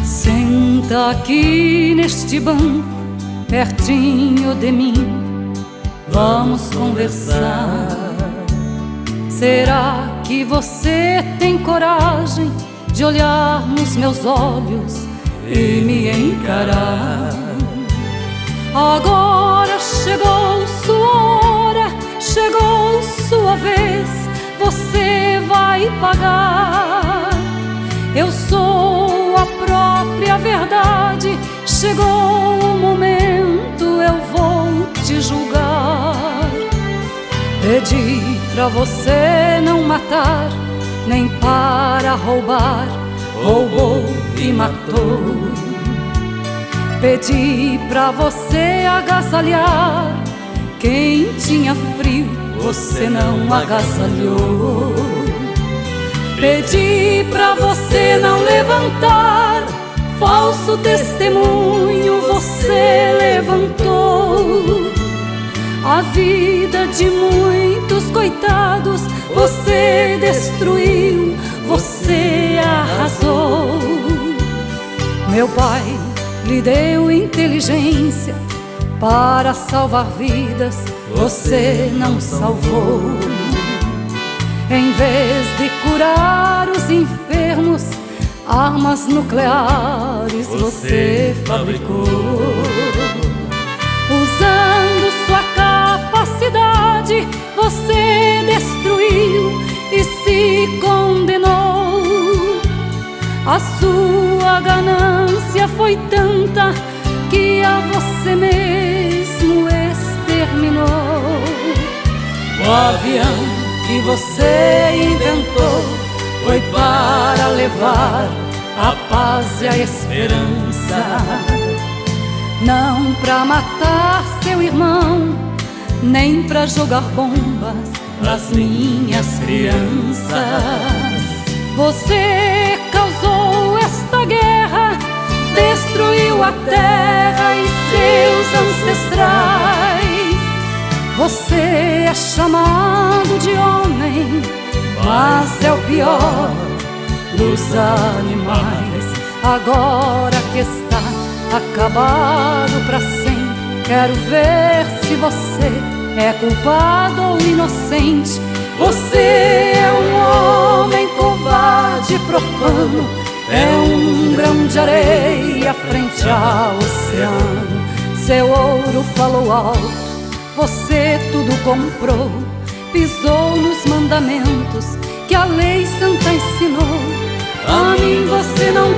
Senta aqui neste banco, pertinho de mim, vamos conversar. Será que você tem coragem de olhar nos meus olhos e me encarar? Agora chegou sua hora, chegou sua vez, você vai pagar. Eu sou a própria verdade, chegou o momento, eu vou te julgar. Pedi pra você não matar, nem para roubar, roubou e matou. Pedi pra você agasalhar, quem tinha frio você não agasalhou. Pedi pra você não levantar, falso testemunho você levantou. A vida de muitos coitados você destruiu, você arrasou. Meu pai lhe deu inteligência para salvar vidas, você não salvou. Em vez de curar os enfermos, armas nucleares você fabricou. Usando sua capacidade, você destruiu e se condenou. A sua ganância foi tanta que a você mesmo exterminou. O avião que você inventou foi para levar a paz e a esperança, não pra matar seu irmão, nem pra jogar bombas nas minhas crianças. Você causou esta guerra, destruiu a terra e seus ancestrais. Você é chamado de homem, mas é o pior dos animais. Agora que está acabado pra sempre, quero ver se você é culpado ou inocente. Você é um homem covarde e profano, é um grão de areia frente ao oceano. Seu ouro falou alto, você tudo comprou, pisou nos mandamentos que a lei santa ensinou. A mim você não